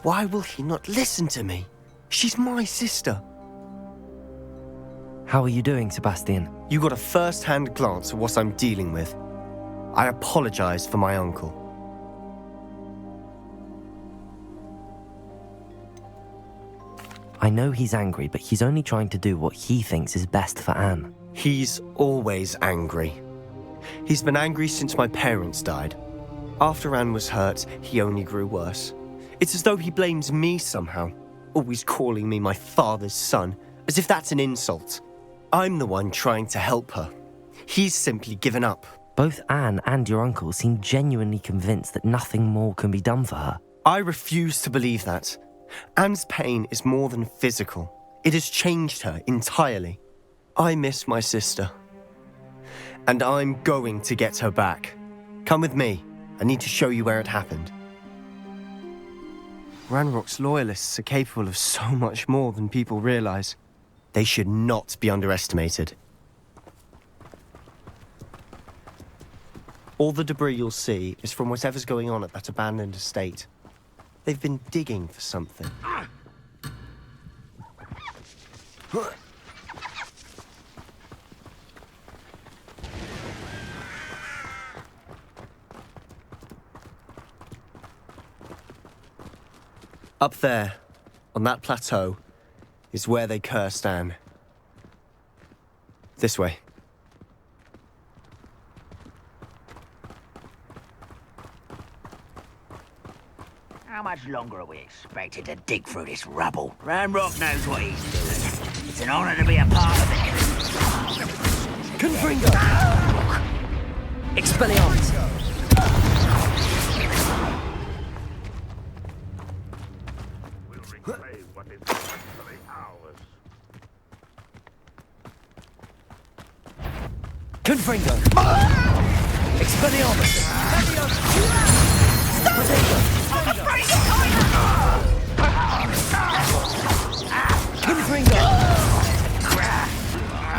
Why will he not listen to me? She's my sister. How are you doing, Sebastian? You got a first-hand glance at what I'm dealing with. I apologize for my uncle. I know he's angry, but he's only trying to do what he thinks is best for Anne. He's always angry. He's been angry since my parents died. After Anne was hurt, he only grew worse. It's as though he blames me somehow, always calling me my father's son, as if that's an insult. I'm the one trying to help her. He's simply given up. Both Anne and your uncle seem genuinely convinced that nothing more can be done for her. I refuse to believe that. Anne's pain is more than physical. It has changed her entirely. I miss my sister. And I'm going to get her back. Come with me. I need to show you where it happened. Ranrock's loyalists are capable of so much more than people realize. They should not be underestimated. All the debris you'll see is from whatever's going on at that abandoned estate. They've been digging for something. Up there, on that plateau, is where they cursed Anne. This way. How much longer are we expected to dig through this rubble? Ranrock knows what he's doing. It's an honor to be a part of it. Confringo! Expelliarmus! We'll reclaim what is actually ours. Confringo! Expelliarmus! Confringo!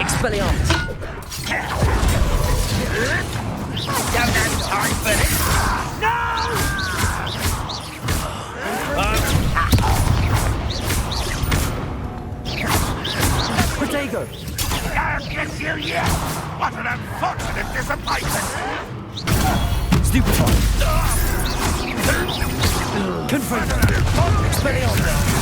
Expelliarmus! Don't have time for this. Protego! I'll get you yet! What an unfortunate disappointment! Stupefy! Confringo! Expelliarmus!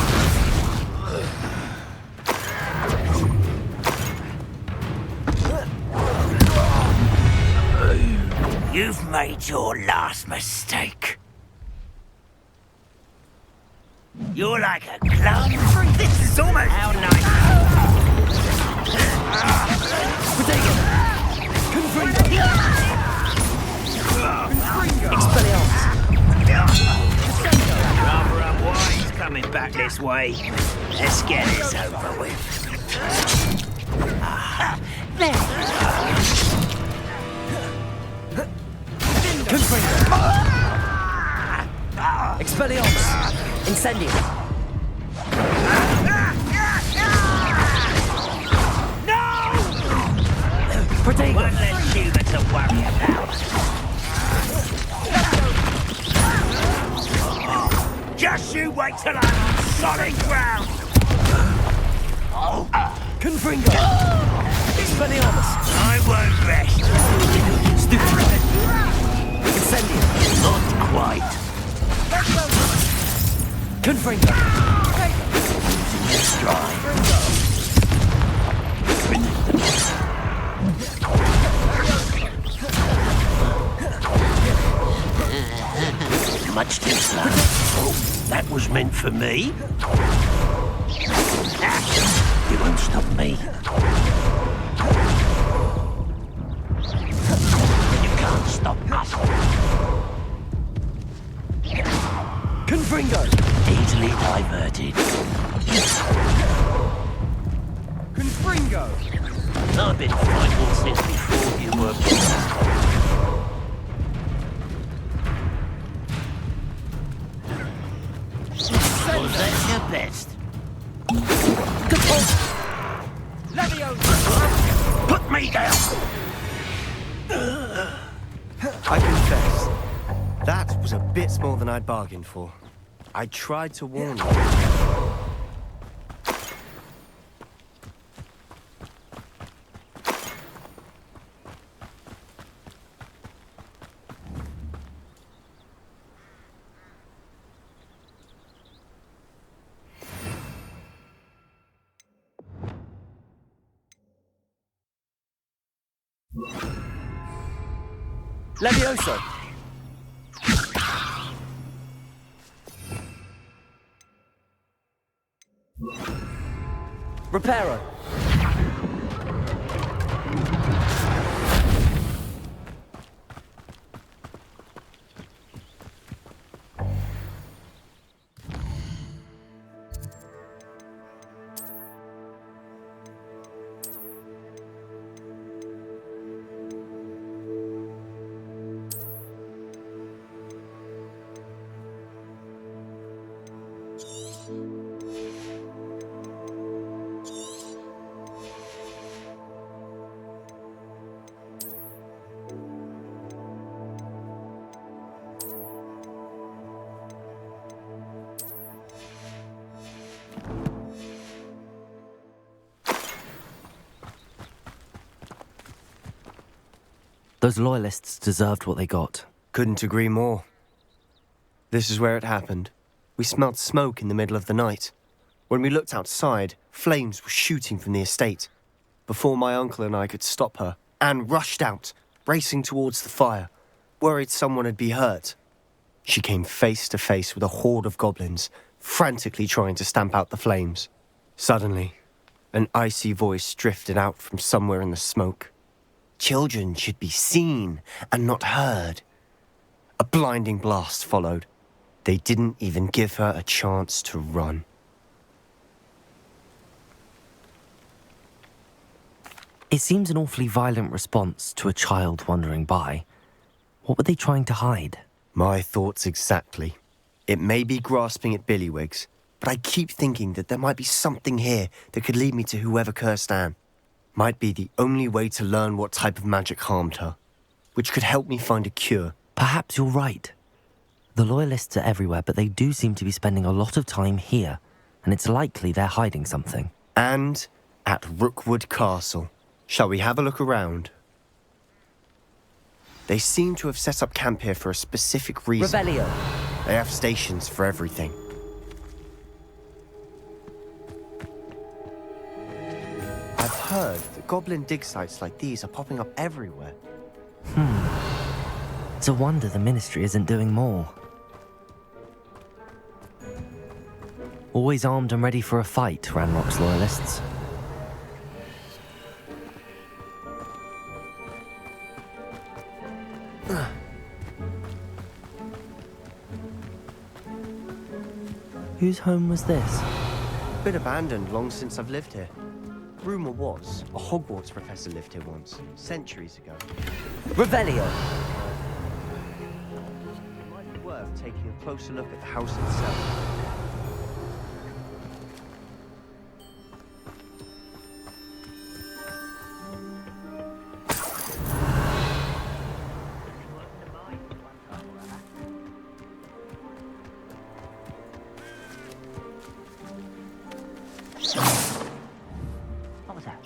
You've made your last mistake. You're like a clown. This is almost how nice. Protego! Confringo! Expelliarmus! Rather unwise coming back this way. Let's get this over with. There. Confringo! Expelliarmus! Incendio! No! Protego! One less human to worry about. Just you wait till I'm on solid ground. Confringo! Expelliarmus! I won't rest. Stupefy! Incendio! Not quite. Confringo! Losing your stride. Much too slow. Oh, that was meant for me. You won't stop me. You can't stop us. Confringo! Easily diverted. Confringo! I've been fighting since before you were born. Was that your best? Put me down! I confess, that was a bit more than I'd bargained for. I tried to warn you. Levioso! Reparo! Those loyalists deserved what they got. Couldn't agree more. This is where it happened. We smelled smoke in the middle of the night. When we looked outside, flames were shooting from the estate. Before my uncle and I could stop her, Anne rushed out, racing towards the fire, worried someone had been hurt. She came face to face with a horde of goblins, frantically trying to stamp out the flames. Suddenly, an icy voice drifted out from somewhere in the smoke. Children should be seen and not heard. A blinding blast followed. They didn't even give her a chance to run. It seems an awfully violent response to a child wandering by. What were they trying to hide? My thoughts exactly. It may be grasping at billywhigs, but I keep thinking that there might be something here that could lead me to whoever cursed Anne. Might be the only way to learn what type of magic harmed her, which could help me find a cure. Perhaps you're right. The loyalists are everywhere, but they do seem to be spending a lot of time here, and it's likely they're hiding something. And at Rookwood Castle. Shall we have a look around? They seem to have set up camp here for a specific reason. Revelio! They have stations for everything. I've heard that goblin dig sites like these are popping up everywhere. It's a wonder the Ministry isn't doing more. Always armed and ready for a fight, Ranrock's loyalists. Whose home was this? Been abandoned long since I've lived here. Rumour was, a Hogwarts professor lived here once, centuries ago. Revelio! It might be worth taking a closer look at the house itself. What was that?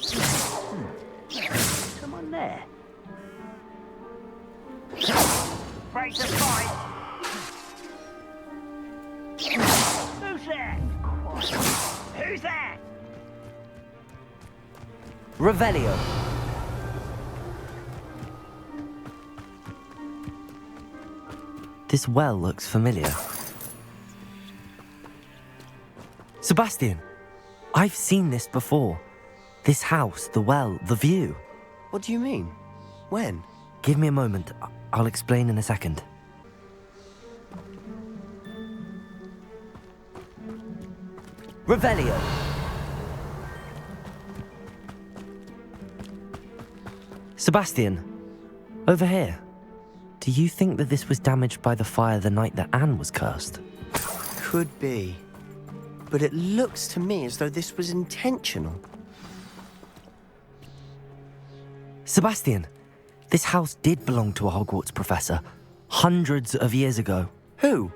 Someone there. Break the fight. Who's there? Who's there? Revelio! This well looks familiar. Sebastian! I've seen this before. This house, the well, the view. What do you mean? When? Give me a moment. I'll explain in a second. Revelio! Sebastian, over here. Do you think that this was damaged by the fire the night that Anne was cursed? Could be. But it looks to me as though this was intentional. Sebastian, this house did belong to a Hogwarts professor, hundreds of years ago. Who?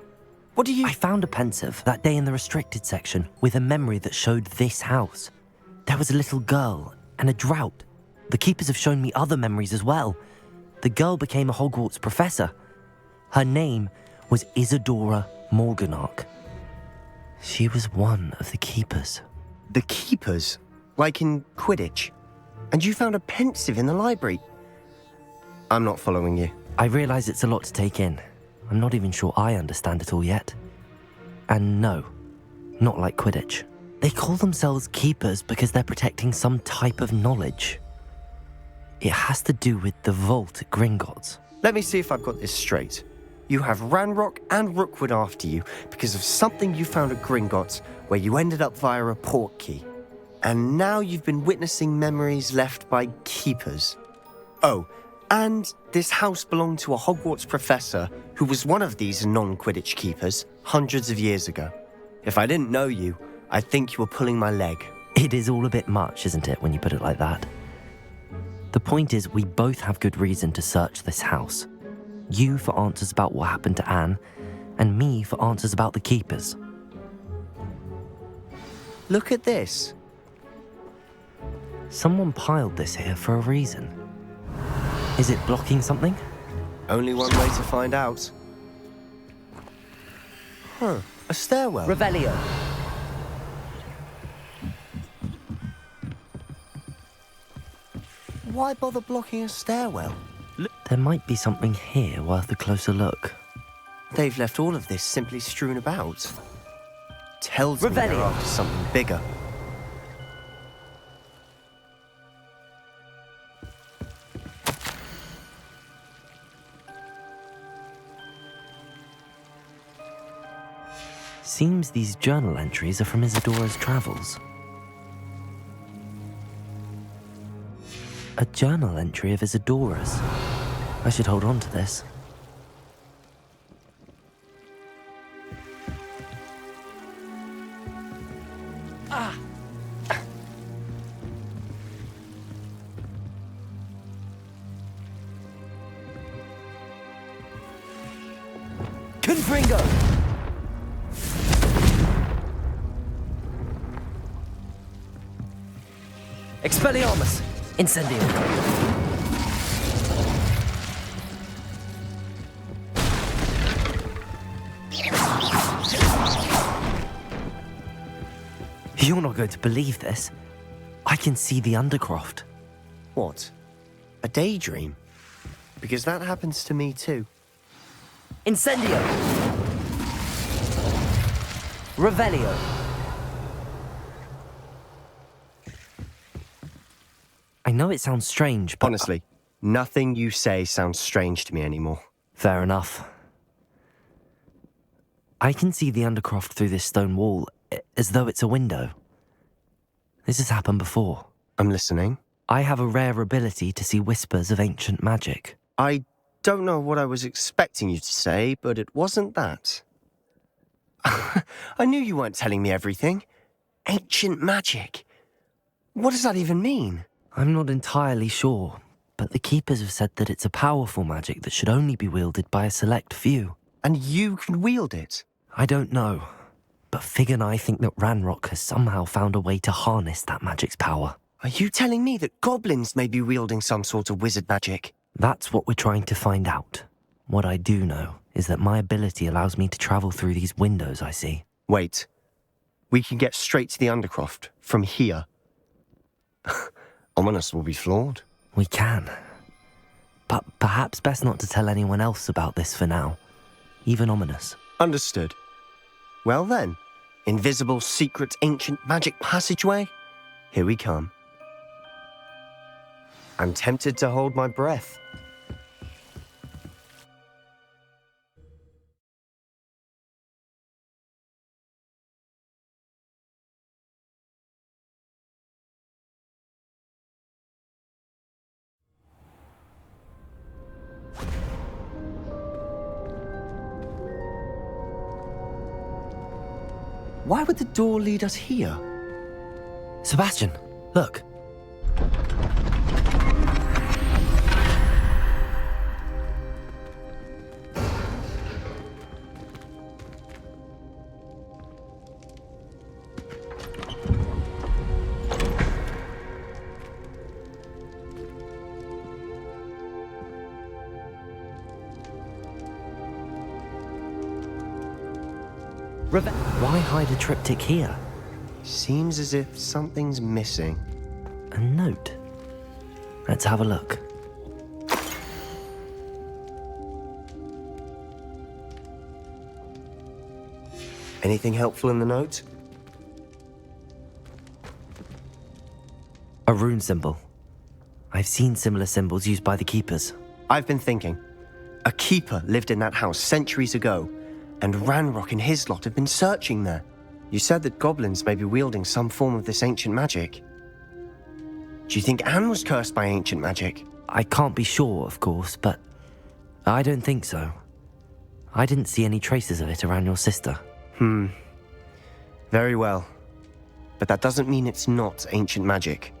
What do you... I found a pensive that day in the restricted section with a memory that showed this house. There was a little girl and a drought. The keepers have shown me other memories as well. The girl became a Hogwarts professor. Her name was Isadora Morganach. She was one of the keepers. The keepers? Like in Quidditch? And you found a pensive in the library? I'm not following you. I realize it's a lot to take in. I'm not even sure I understand it all yet. And no, not like Quidditch. They call themselves keepers because they're protecting some type of knowledge. It has to do with the vault at Gringotts. Let me see if I've got this straight. You have Ranrock and Rookwood after you because of something you found at Gringotts where you ended up via a portkey. And now you've been witnessing memories left by keepers. Oh, and this house belonged to a Hogwarts professor who was one of these non-Quidditch keepers hundreds of years ago. If I didn't know you, I'd think you were pulling my leg. It is all a bit much, isn't it, when you put it like that? The point is, we both have good reason to search this house. You for answers about what happened to Anne, and me for answers about the keepers. Look at this. Someone piled this here for a reason. Is it blocking something? Only one way to find out. Huh, a stairwell. Revelio. Why bother blocking a stairwell? There might be something here worth a closer look. They've left all of this simply strewn about. Tells me they're Revelio. after something bigger. Seems these journal entries are from Isadora's travels. A journal entry of Isadora's. I should hold on to this. Confringo. Expelliarmus. Incendio. You're not going to believe this. I can see the Undercroft. What? A daydream? Because that happens to me too. Incendio. Revelio. I know it sounds strange, but... Honestly, nothing you say sounds strange to me anymore. Fair enough. I can see the Undercroft through this stone wall, as though it's a window. This has happened before. I'm listening. I have a rare ability to see whispers of ancient magic. I don't know what I was expecting you to say, but it wasn't that. I knew you weren't telling me everything. Ancient magic. What does that even mean? I'm not entirely sure, but the Keepers have said that it's a powerful magic that should only be wielded by a select few. And you can wield it? I don't know, but Fig and I think that Ranrock has somehow found a way to harness that magic's power. Are you telling me that goblins may be wielding some sort of wizard magic? That's what we're trying to find out. What I do know is that my ability allows me to travel through these windows I see. Wait. We can get straight to the Undercroft from here. Ominous will be flawed. We can. But perhaps best not to tell anyone else about this for now. Even Ominous. Understood. Well then, invisible, secret, ancient magic passageway? Here we come. I'm tempted to hold my breath. Why would the door lead us here? Sebastian, look. Why hide a triptych here? Seems as if something's missing. A note. Let's have a look. Anything helpful in the note? A rune symbol. I've seen similar symbols used by the keepers. I've been thinking. A keeper lived in that house centuries ago, and Ranrock and his lot have been searching there. You said that goblins may be wielding some form of this ancient magic. Do you think Anne was cursed by ancient magic? I can't be sure, of course, but I don't think so. I didn't see any traces of it around your sister. Very well. But that doesn't mean it's not ancient magic.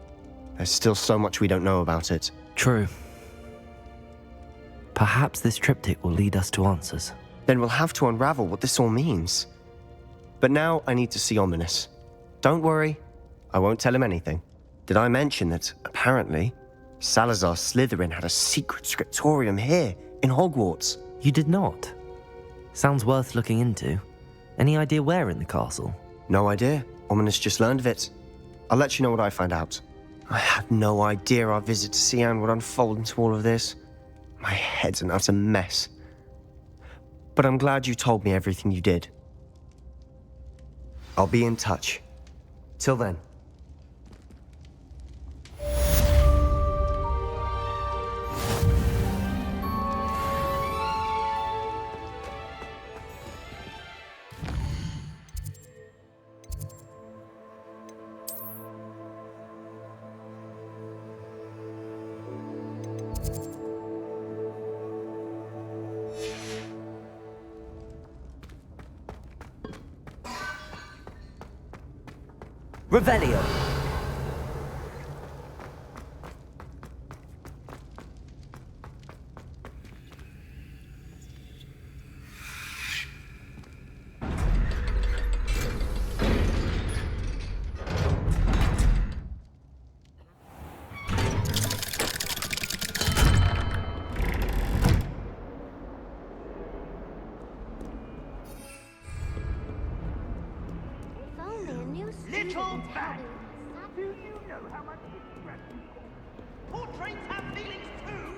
There's still so much we don't know about it. True. Perhaps this triptych will lead us to answers. Then we'll have to unravel what this all means. But now I need to see Ominous. Don't worry, I won't tell him anything. Did I mention that, apparently, Salazar Slytherin had a secret scriptorium here, in Hogwarts? You did not. Sounds worth looking into. Any idea where in the castle? No idea. Ominous just learned of it. I'll let you know what I find out. I had no idea our visit to Cian would unfold into all of this. My head's an utter mess. But I'm glad you told me everything you did. I'll be in touch. Till then. Revelio. Little bat! Do you know how much distress you cause? Portraits have feelings too!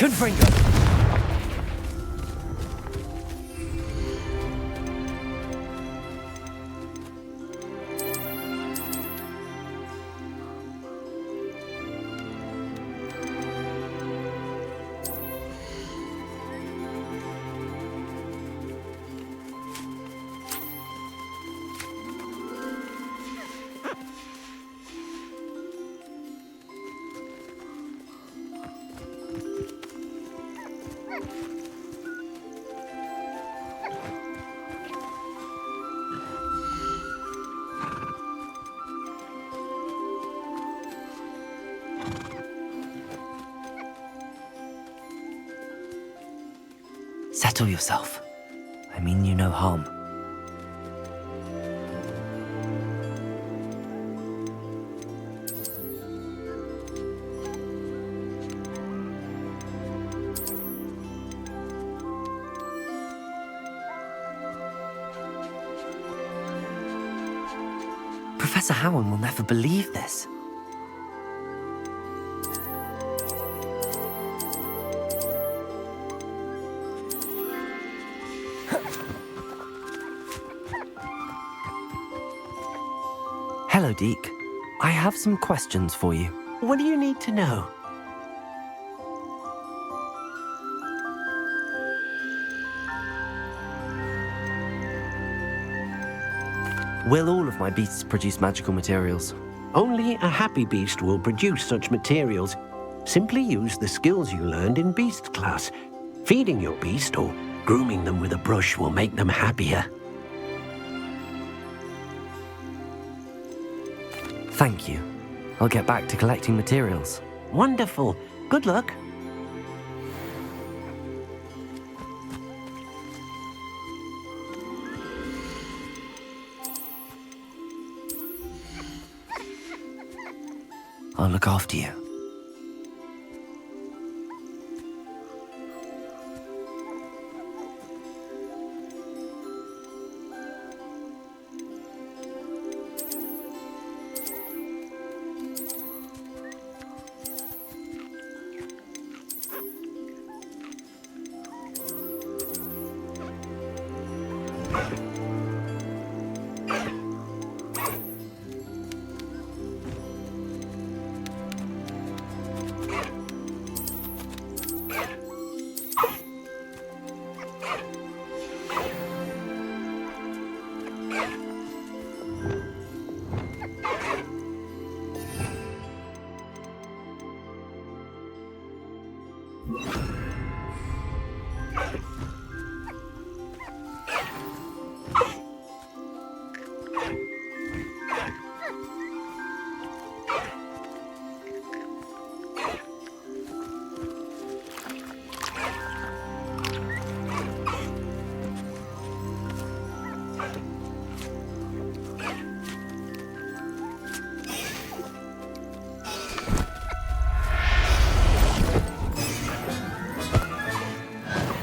Confringo! Settle yourself. I mean you no harm. Professor Howard will never believe this. Hello, Deke. I have some questions for you. What do you need to know? Will all of my beasts produce magical materials? Only a happy beast will produce such materials. Simply use the skills you learned in beast class. Feeding your beast or grooming them with a brush will make them happier. Thank you. I'll get back to collecting materials. Wonderful. Good luck. I'll look after you.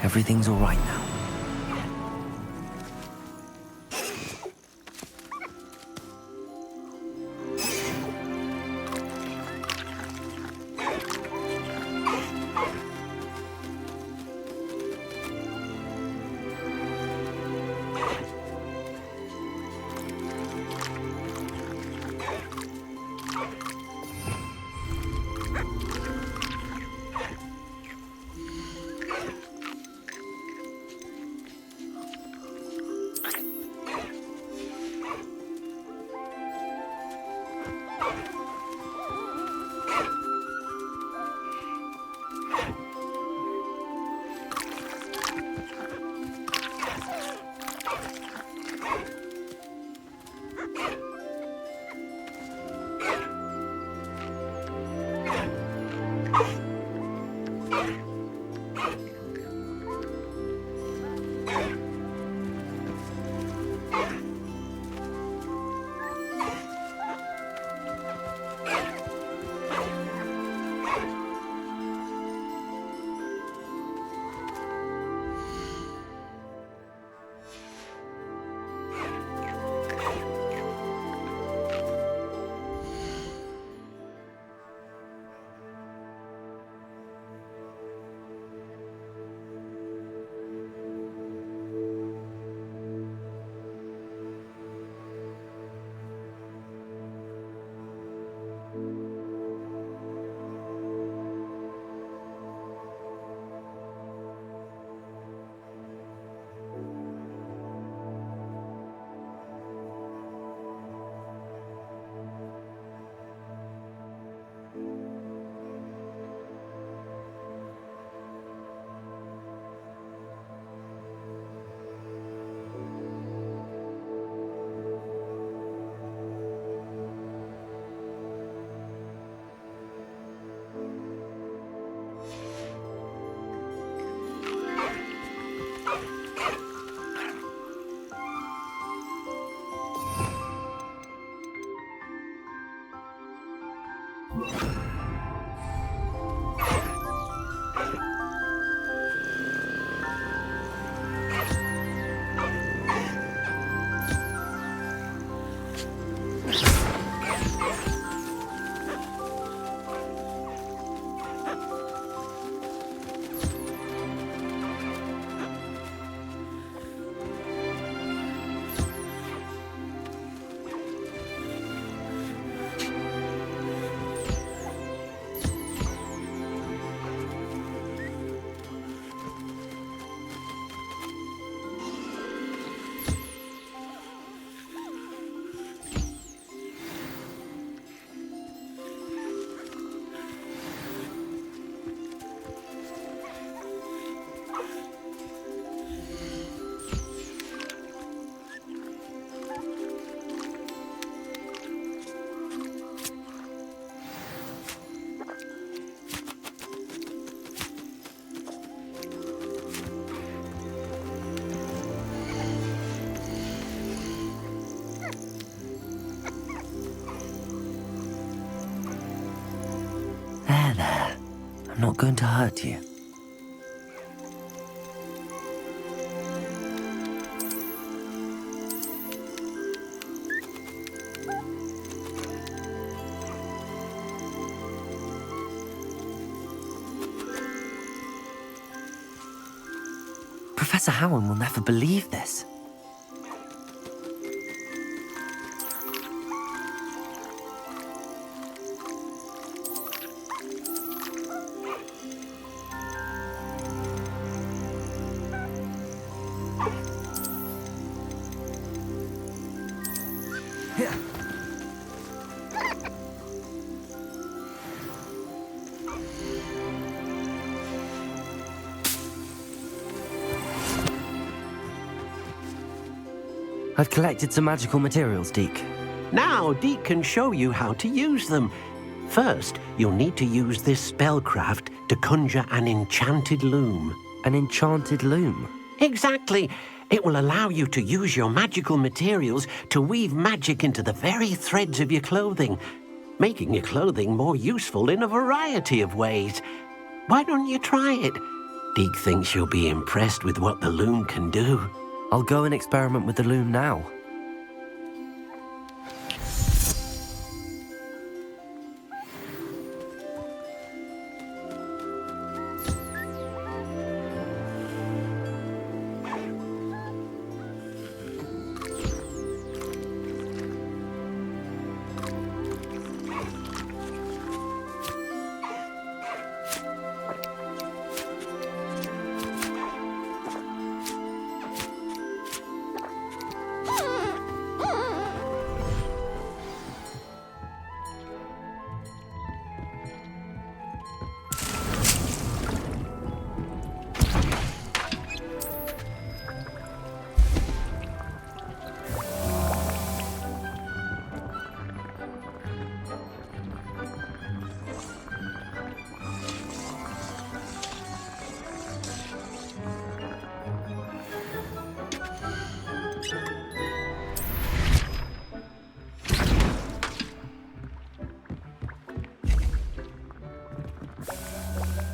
Everything's all right now. There. I'm not going to hurt you. Professor Howard will never believe this. I've collected some magical materials, Deke. Now, Deke can show you how to use them. First, you'll need to use this spellcraft to conjure an enchanted loom. An enchanted loom. Exactly. It will allow you to use your magical materials to weave magic into the very threads of your clothing, making your clothing more useful in a variety of ways. Why don't you try it? Deke thinks you'll be impressed with what the loom can do. I'll go and experiment with the loom now.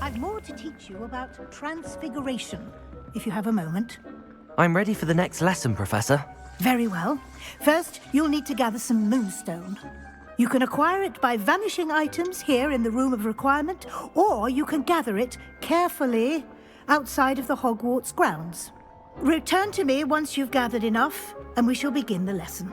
I've more to teach you about transfiguration, if you have a moment. I'm ready for the next lesson, Professor. Very well. First, you'll need to gather some moonstone. You can acquire it by vanishing items here in the Room of Requirement, or you can gather it carefully outside of the Hogwarts grounds. Return to me once you've gathered enough, and we shall begin the lesson.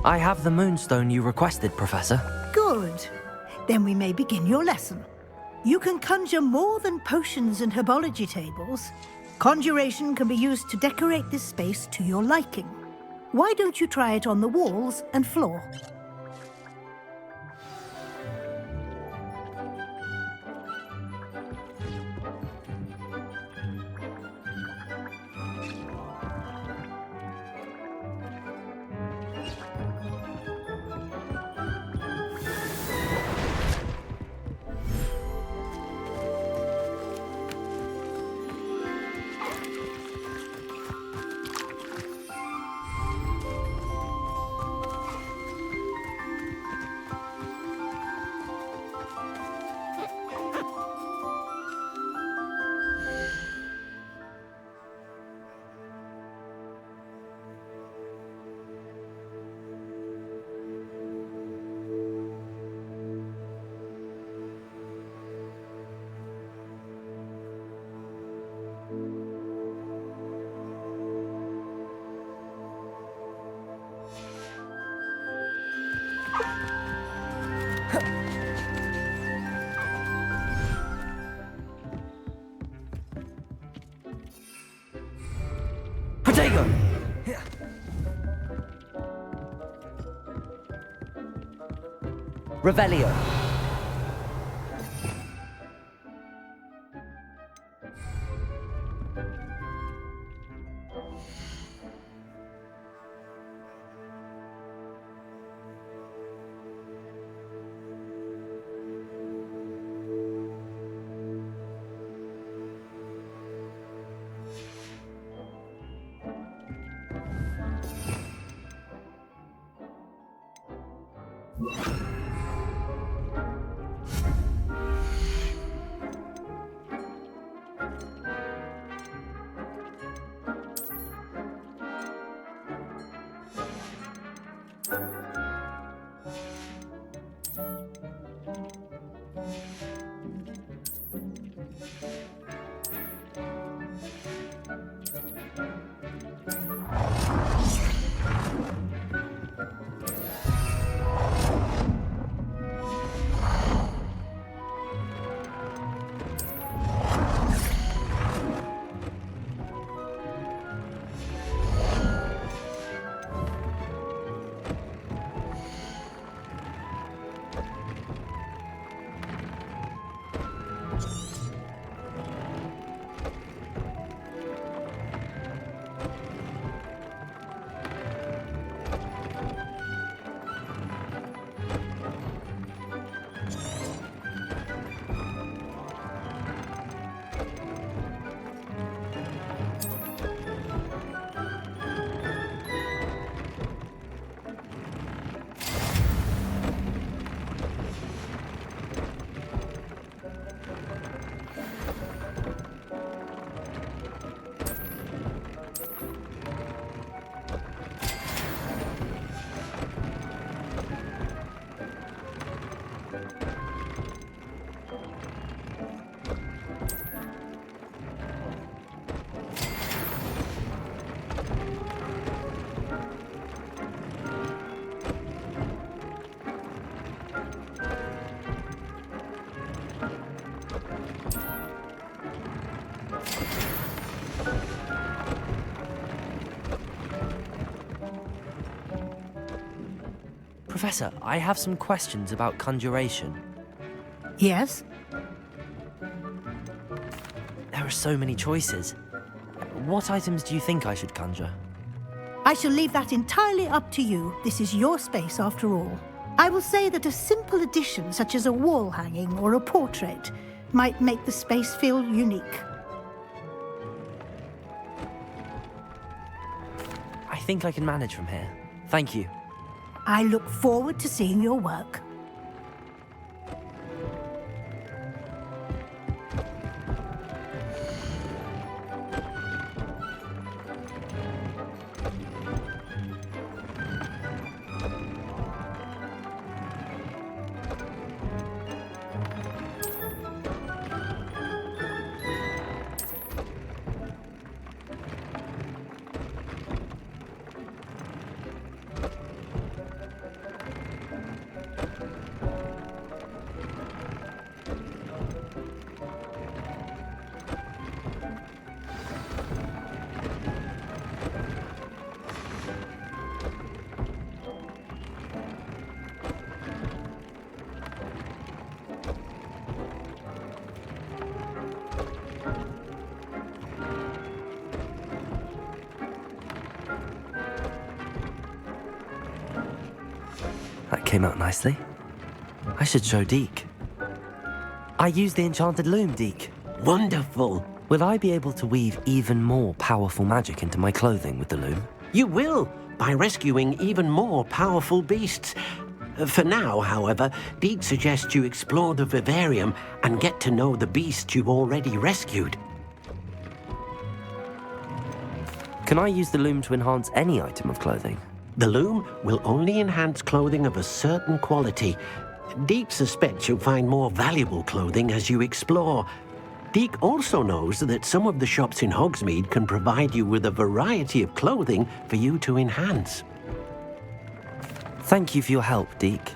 I have the moonstone you requested, Professor. Good. Then we may begin your lesson. You can conjure more than potions and herbology tables. Conjuration can be used to decorate this space to your liking. Why don't you try it on the walls and floor? Protego! Revelio. Professor, I have some questions about conjuration. Yes? There are so many choices. What items do you think I should conjure? I shall leave that entirely up to you. This is your space after all. I will say that a simple addition such as a wall hanging or a portrait might make the space feel unique. I think I can manage from here. Thank you. I look forward to seeing your work. came out nicely. I should show Deke. I used the enchanted loom, Deke. Wonderful. Will I be able to weave even more powerful magic into my clothing with the loom? You will, by rescuing even more powerful beasts. For now, however, Deke suggests you explore the vivarium and get to know the beasts you've already rescued. Can I use the loom to enhance any item of clothing? The loom will only enhance clothing of a certain quality. Deke suspects you'll find more valuable clothing as you explore. Deke also knows that some of the shops in Hogsmeade can provide you with a variety of clothing for you to enhance. Thank you for your help, Deke.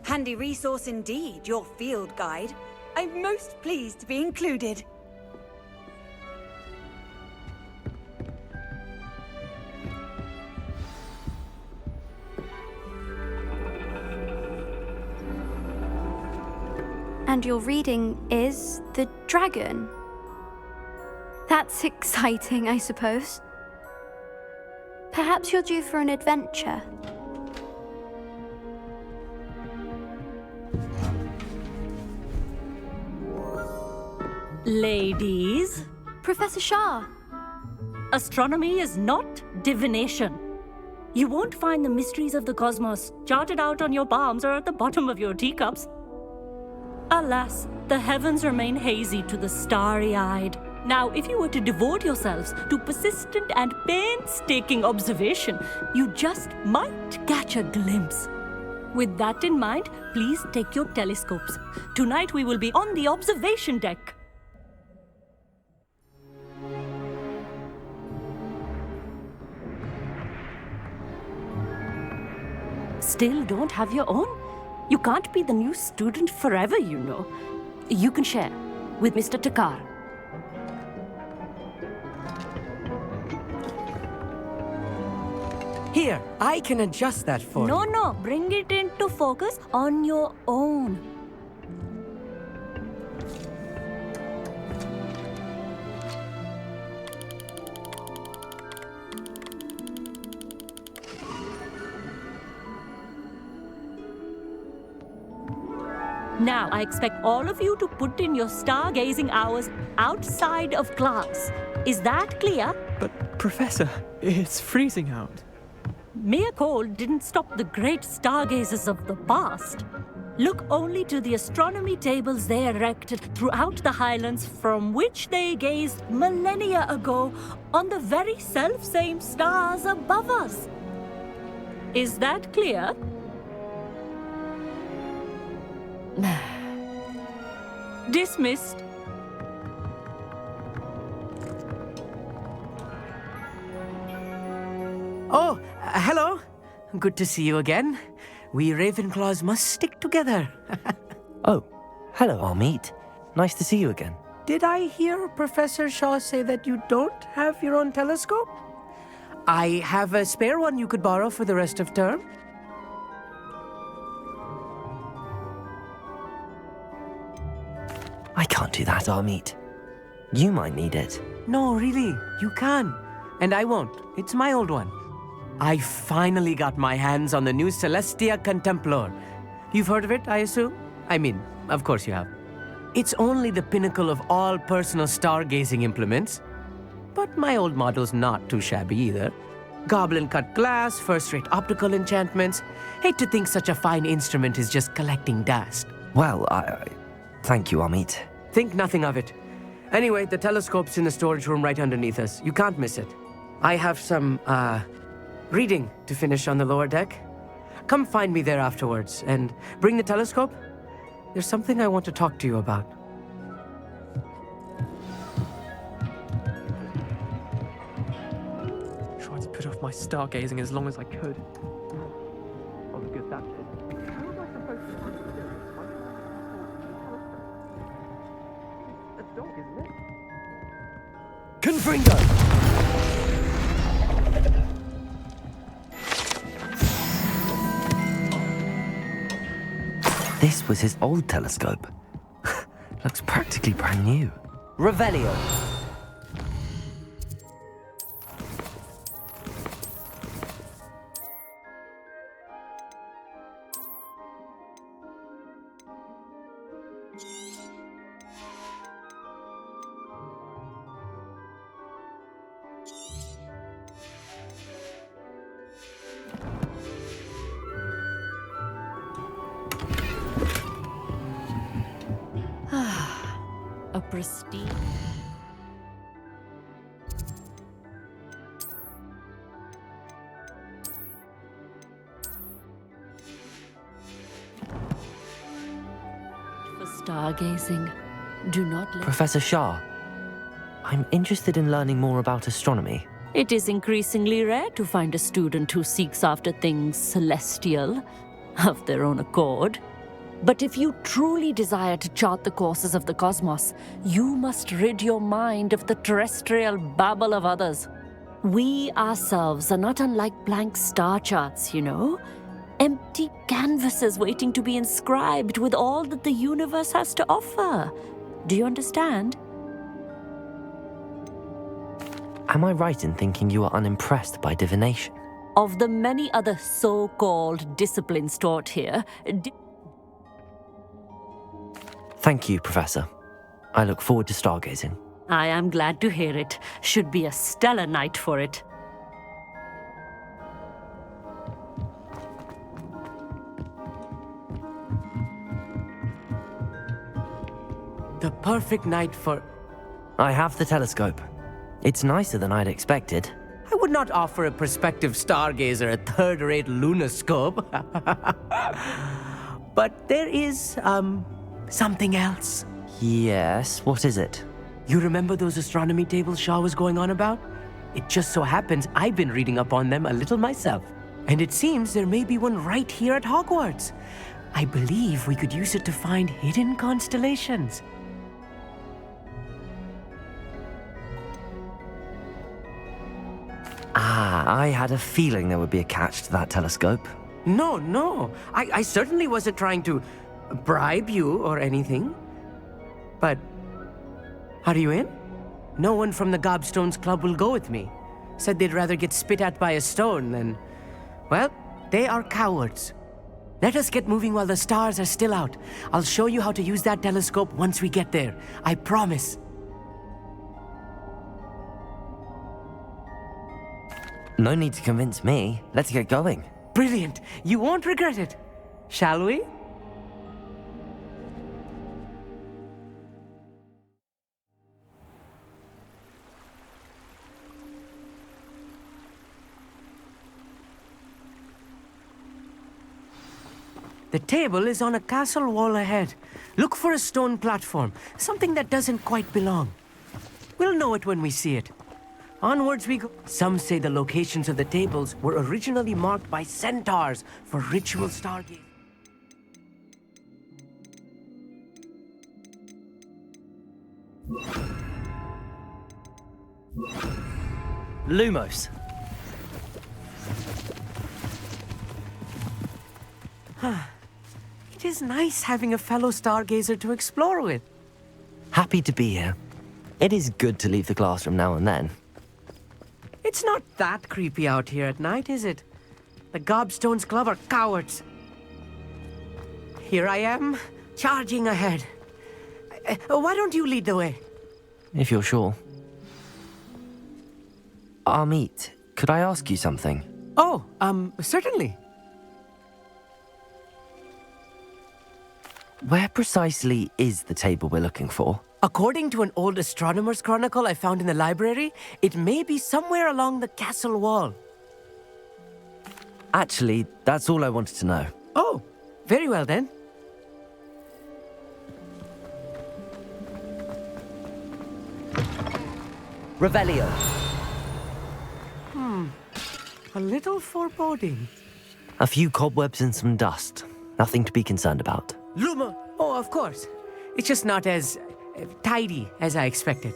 Handy resource indeed, your field guide. I'm most pleased to be included. And your reading is the dragon. That's exciting, I suppose. Perhaps you're due for an adventure. Ladies, Professor Shah. astronomy is not divination. You won't find the mysteries of the cosmos charted out on your palms or at the bottom of your teacups. Alas, the heavens remain hazy to the starry-eyed. Now, if you were to devote yourselves to persistent and painstaking observation, you just might catch a glimpse. With that in mind, please take your telescopes. Tonight we will be on the observation deck. Still don't have your own? You can't be the new student forever, you know. You can share with Mr. Takar. Here, I can adjust that for you. No, bring it into focus on your own. Now, I expect all of you to put in your stargazing hours outside of class. Is that clear? But, Professor, it's freezing out. Mere cold didn't stop the great stargazers of the past. Look only to the astronomy tables they erected throughout the Highlands from which they gazed millennia ago on the very self-same stars above us. Is that clear? Dismissed. Oh, hello. Good to see you again. We Ravenclaws must stick together. Oh, hello, Amit. Nice to see you again. Did I hear Professor Shaw say that you don't have your own telescope? I have a spare one you could borrow for the rest of term. I can't do that, Amit. You might need it. No, really, you can. And I won't. It's my old one. I finally got my hands on the new Celestia Contemplar. You've heard of it, I assume? I mean, of course you have. It's only the pinnacle of all personal stargazing implements. But my old model's not too shabby either. Goblin-cut glass, first-rate optical enchantments. Hate to think such a fine instrument is just collecting dust. Well, thank you, Amit. Think nothing of it. Anyway, the telescope's in the storage room right underneath us. You can't miss it. I have some, reading to finish on the lower deck. Come find me there afterwards, and bring the telescope. There's something I want to talk to you about. Tried to put off my stargazing as long as I could. Oh, look at that. How was I supposed to understand this? A dog, isn't it? Confringo! This was his old telescope. Looks practically brand new. Revelio. A pristine. For stargazing, do not let... Professor Shah, I'm interested in learning more about astronomy. It is increasingly rare to find a student who seeks after things celestial of their own accord. But if you truly desire to chart the courses of the cosmos, you must rid your mind of the terrestrial babble of others. We ourselves are not unlike blank star charts, you know? Empty canvases waiting to be inscribed with all that the universe has to offer. Do you understand? Am I right in thinking you are unimpressed by divination? Of the many other so-called disciplines taught here, Thank you, Professor. I look forward to stargazing. I am glad to hear it. Should be a stellar night for it. The perfect night for... I have the telescope. It's nicer than I'd expected. I would not offer a prospective stargazer a third-rate lunoscope. But there is, something else. Yes, what is it? You remember those astronomy tables Shaw was going on about? It just so happens I've been reading up on them a little myself. And it seems there may be one right here at Hogwarts. I believe we could use it to find hidden constellations. I had a feeling there would be a catch to that telescope. No. I certainly wasn't trying to bribe you or anything. But are you in? No one from the Gobstones Club will go with me. Said they'd rather get spit at by a stone than... Well, they are cowards. Let us get moving while the stars are still out. I'll show you how to use that telescope once we get there. I promise. No need to convince me. Let's get going. Brilliant. You won't regret it. Shall we? The table is on a castle wall ahead. Look for a stone platform, something that doesn't quite belong. We'll know it when we see it. Onwards we go. Some say the locations of the tables were originally marked by centaurs for ritual stargazing. Lumos. It is nice having a fellow stargazer to explore with. Happy to be here. It is good to leave the classroom now and then. It's It's not that creepy out here at night, is it? The Gobstones Club are cowards. Here I am, charging ahead. Why don't you lead the way? If you're sure. Amit, could I ask you something? Oh, certainly. Where precisely is the table we're looking for? According to an old astronomer's chronicle I found in the library, it may be somewhere along the castle wall. Actually, that's all I wanted to know. Oh, very well then. Revelio. A little foreboding. A few cobwebs and some dust. Nothing to be concerned about. Luma! Oh, of course. It's just not as tidy as I expected.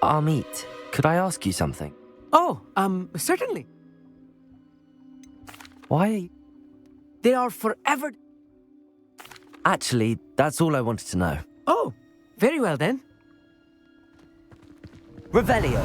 Amit, could I ask you something? Oh, certainly. Why? They are forever... Actually, that's all I wanted to know. Oh, very well then. Revelio.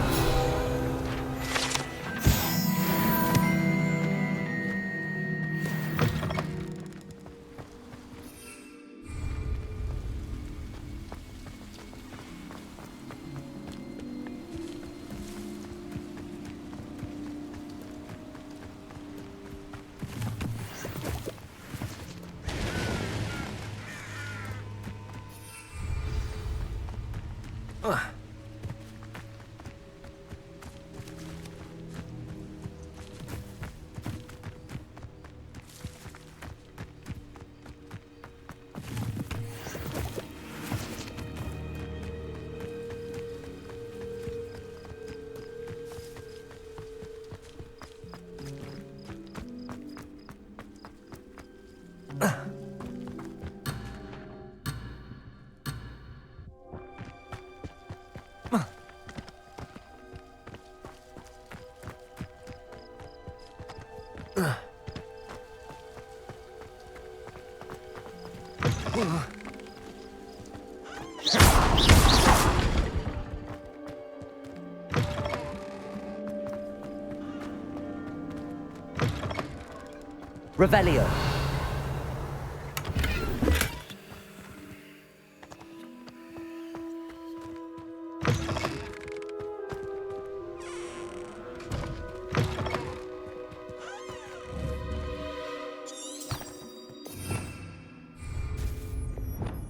Revelio.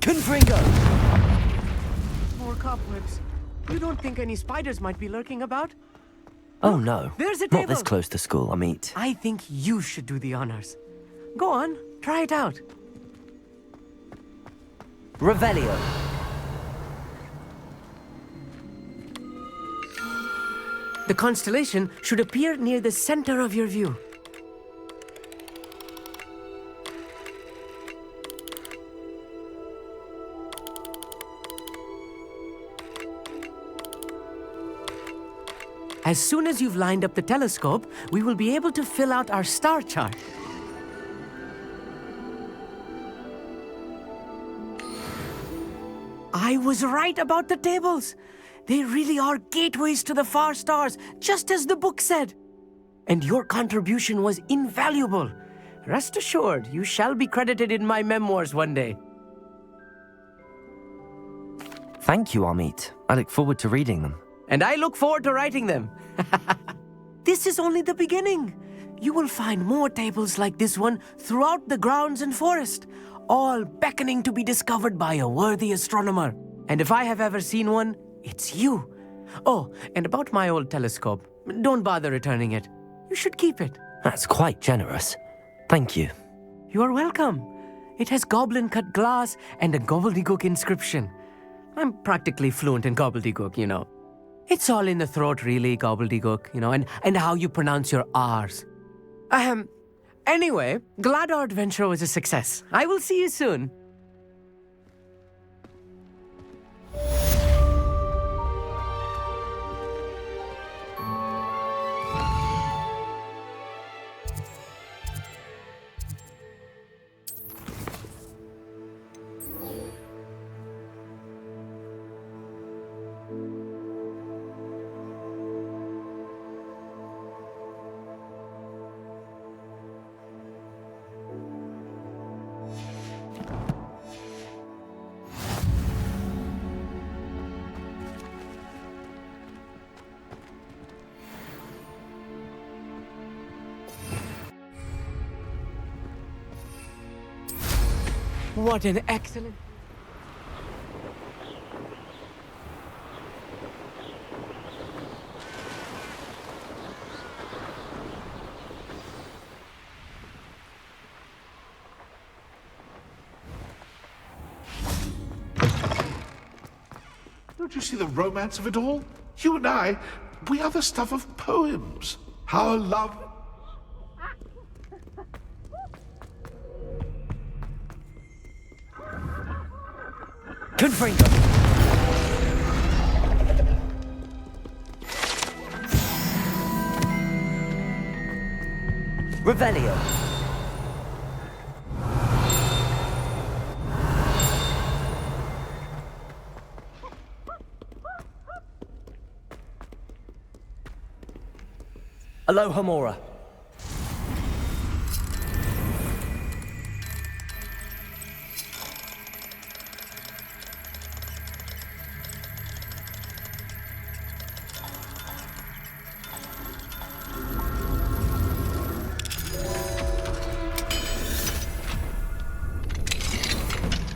Confringo! More cobwebs. You don't think any spiders might be lurking about? Oh no. There's a Not table. this close to school, Amit. I think you should do the honors. Go on, try it out. Revelio. The constellation should appear near the center of your view. As soon as you've lined up the telescope, we will be able to fill out our star chart. I was right about the tables. They really are gateways to the far stars, just as the book said. And your contribution was invaluable. Rest assured, you shall be credited in my memoirs one day. Thank you, Amit. I look forward to reading them. And I look forward to writing them. This is only the beginning. You will find more tables like this one throughout the grounds and forest, all beckoning to be discovered by a worthy astronomer. And if I have ever seen one, it's you. Oh, and about my old telescope, don't bother returning it. You should keep it. That's quite generous. Thank you. You are welcome. It has goblin-cut glass and a gobbledygook inscription. I'm practically fluent in gobbledygook, you know. It's all in the throat, really, gobbledygook, you know, and how you pronounce your R's. Anyway, glad our adventure was a success. I will see you soon. What an excellent... Don't you see the romance of it all? You and I, we are the stuff of poems. Our love... Confringo! Revelio! Aloha Mora.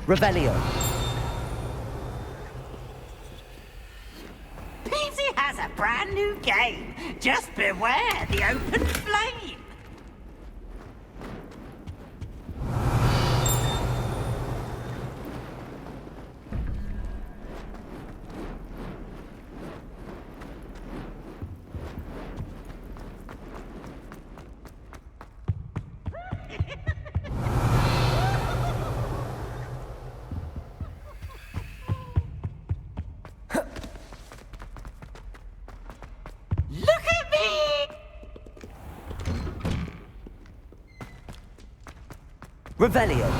Revelio. Peasy has a brand new game. Just beware the open flame. Look at me! Revelio.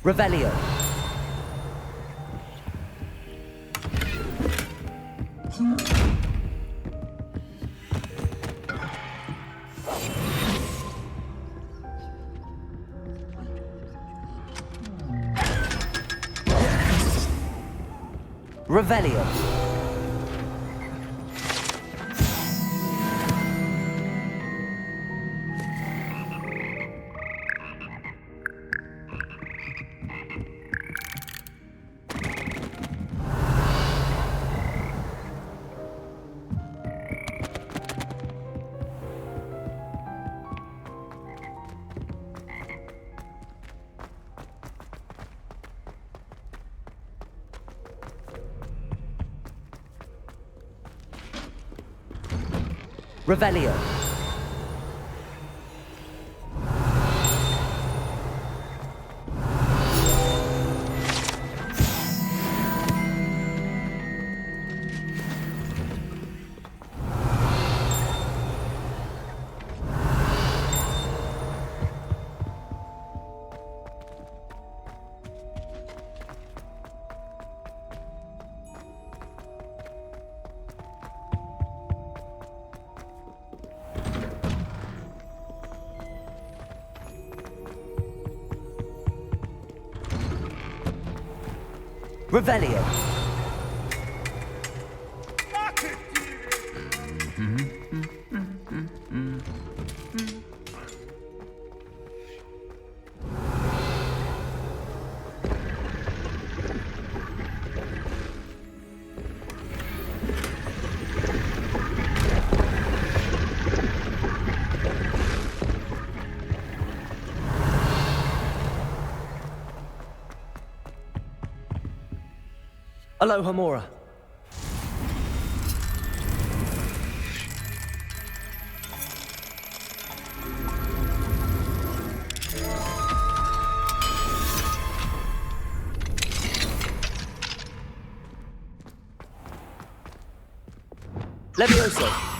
Revelio. Revelio. Revelio. Revelio. Aloha Mora. Levioso.